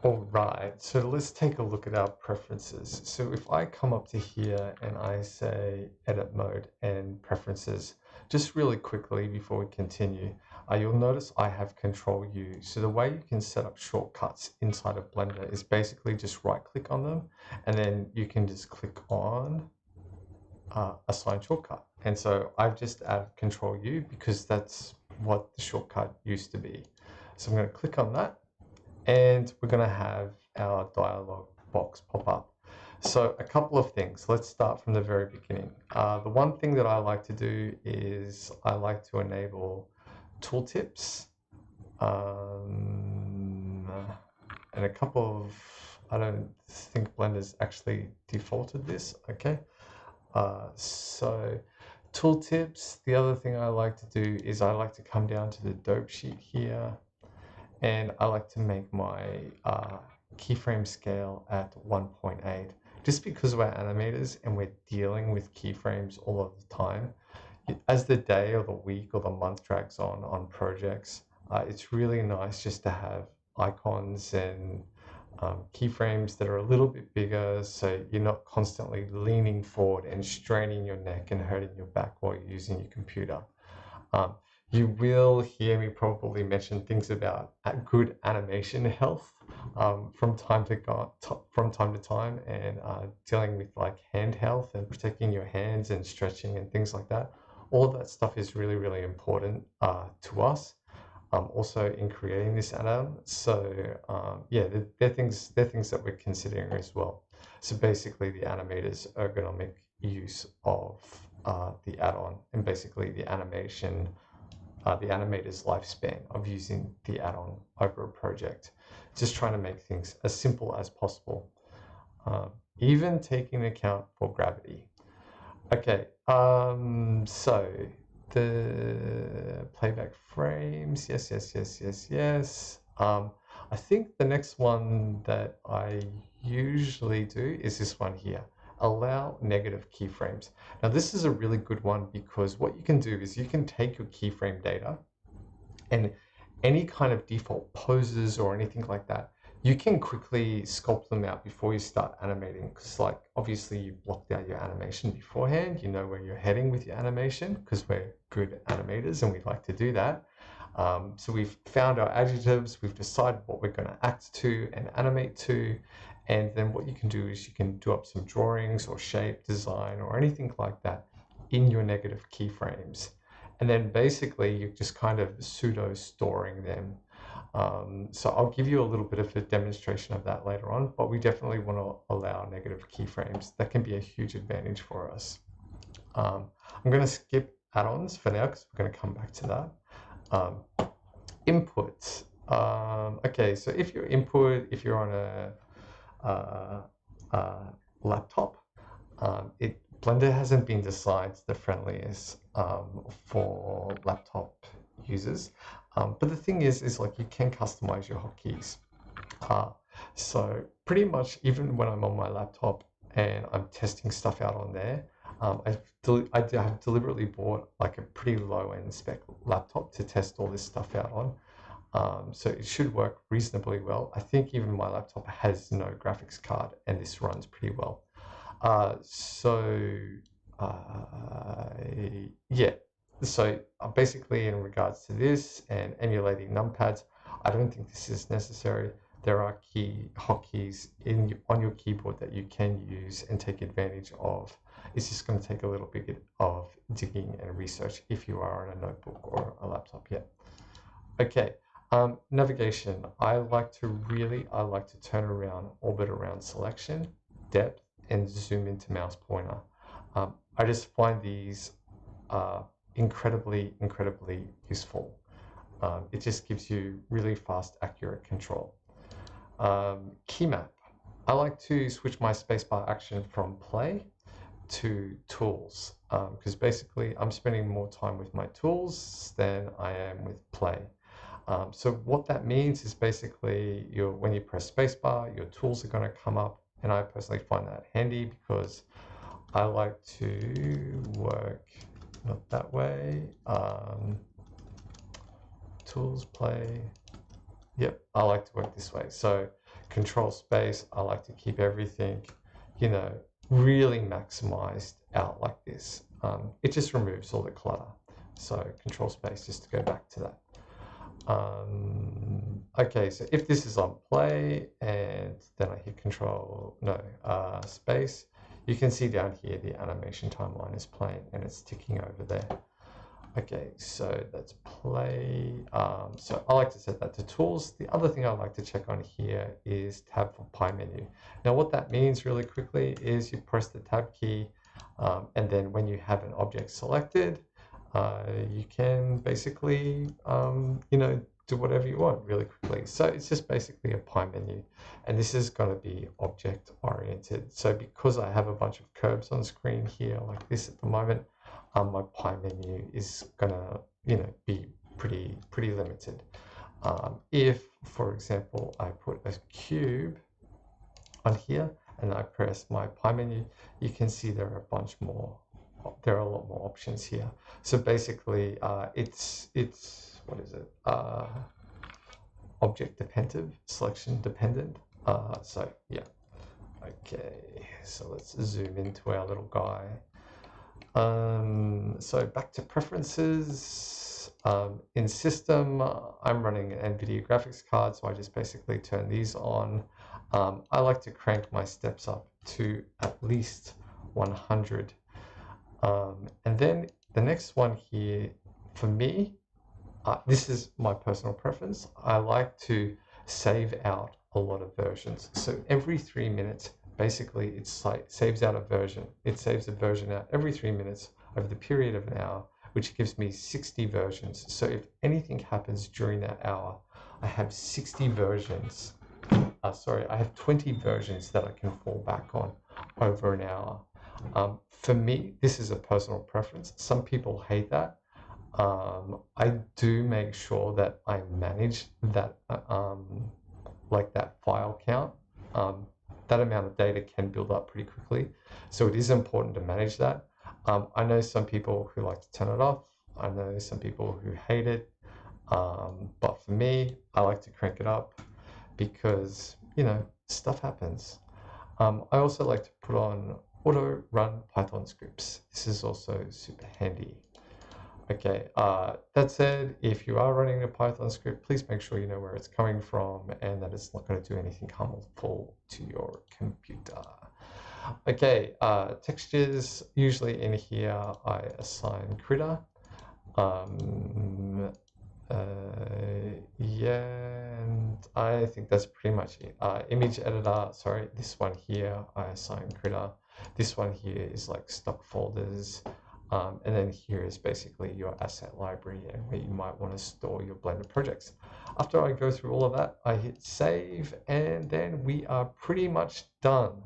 All right, so let's take a look at our preferences. So if I come up to here and I say edit mode and preferences, just really quickly before we continue, you'll notice I have control U. So the way you can set up shortcuts inside of Blender is basically just right click on them and then you can just click on assign shortcut. And so I've just added control U because that's what the shortcut used to be. So I'm going to click on that and we're going to have our dialog box pop up. So a couple of things. Let's start from the very beginning. The one thing that I like to do is I like to enable tooltips and a couple of, I don't think Blender's actually defaulted this. Okay. So tooltips, the other thing I like to do is I like to come down to the dope sheet here and I like to make my keyframe scale at 1.8 just because we're animators and we're dealing with keyframes all of the time. As the day or the week or the month drags on projects, it's really nice just to have icons and keyframes that are a little bit bigger so you're not constantly leaning forward and straining your neck and hurting your back while you're using your computer. You will hear me probably mention things about good animation health from time to time, and dealing with like hand health and protecting your hands and stretching and things like that. All of that stuff is really, really important to us. Also in creating this add-on. So yeah, they're things that we're considering as well. So basically, the animators are going to make use of the add-on and basically the animation. The animator's lifespan of using the add-on over a project. Just trying to make things as simple as possible, even taking account for gravity. Okay, so the playback frames, yes. I think the next one that I usually do is this one here. Allow negative keyframes. Now this is a really good one because what you can do is you can take your keyframe data and any kind of default poses or anything like that, you can quickly sculpt them out before you start animating. Because like obviously you blocked out your animation beforehand, you know where you're heading with your animation because we're good animators and we like to do that. So we've found our adjectives, we've decided what we're going to act to and animate to, and then what you can do is you can do up some drawings or shape design or anything like that in your negative keyframes. And then basically you're just kind of pseudo storing them. So I'll give you a little bit of a demonstration of that later on, but we definitely want to allow negative keyframes. That can be a huge advantage for us. I'm going to skip add-ons for now because we're going to come back to that. Input. Okay, so if you're on a laptop, Blender hasn't been decided the friendliest for laptop users. But the thing is like you can customize your hotkeys. So pretty much even when I'm on my laptop and I'm testing stuff out on there, I have deliberately bought like a pretty low-end spec laptop to test all this stuff out on. So it should work reasonably well. I think even my laptop has no graphics card and this runs pretty well. Yeah, so basically in regards to this and emulating numpads, I don't think this is necessary. There are hotkeys on your keyboard that you can use and take advantage of. It's just going to take a little bit of digging and research if you are on a notebook or a laptop. Yeah. Okay. Navigation. I like to turn around, orbit around selection, depth, and zoom into mouse pointer. I just find these incredibly useful. It just gives you really fast, accurate control. Key map. I like to switch my spacebar action from play to tools because basically I'm spending more time with my tools than I am with play. So what that means is basically when you press spacebar, your tools are going to come up, and I personally find that handy because I like to work not that way. Tools, play. Yep, I like to work this way. So control space, I like to keep everything, you know, really maximized out like this. It just removes all the clutter. So control space, just to go back to that. Okay, so if this is on play and then I hit space, you can see down here the animation timeline is playing and it's ticking over there. Okay, so that's play. So I like to set that to tools. The other thing I like to check on here is tab for pie menu. Now what that means really quickly is you press the tab key and then when you have an object selected, you can basically, you know, do whatever you want really quickly. So it's just basically a pie menu, and this is going to be object oriented. So because I have a bunch of curves on screen here like this at the moment, my pie menu is going to, you know, be pretty limited. If, for example, I put a cube on here and I press my pie menu, you can see there are a bunch more. There are a lot more options here. So basically, it's what is it? Object dependent, selection dependent. So yeah. Okay, so let's zoom into our little guy. So back to preferences. In system, I'm running an NVIDIA graphics card, so I just basically turn these on. I like to crank my steps up to at least 100. And then the next one here, for me, this is my personal preference. I like to save out a lot of versions. So every 3 minutes, basically, it's like saves out a version. It saves a version out every 3 minutes over the period of an hour, which gives me 60 versions. So if anything happens during that hour, I have 60 versions. I have 20 versions that I can fall back on over an hour. For me, this is a personal preference. Some people hate that. I do make sure that I manage that, like that file count. That amount of data can build up pretty quickly. So it is important to manage that. I know some people who like to turn it off. I know some people who hate it. But for me, I like to crank it up because, you know, stuff happens. I also like to put on auto run Python scripts. This is also super handy. Okay, that said, if you are running a Python script, please make sure you know where it's coming from and that it's not going to do anything harmful to your computer. Okay, textures, usually in here I assign critter. Yeah, and I think that's pretty much it. Image editor, sorry, this one here I assign critter. This one here is like stock folders. And then here is basically your asset library and where you might want to store your Blender projects. After I go through all of that, I hit save and then we are pretty much done.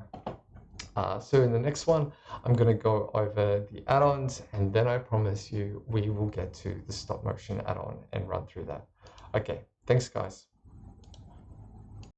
So in the next one, I'm going to go over the add-ons and then I promise you we will get to the stop motion add-on and run through that. Okay, thanks guys.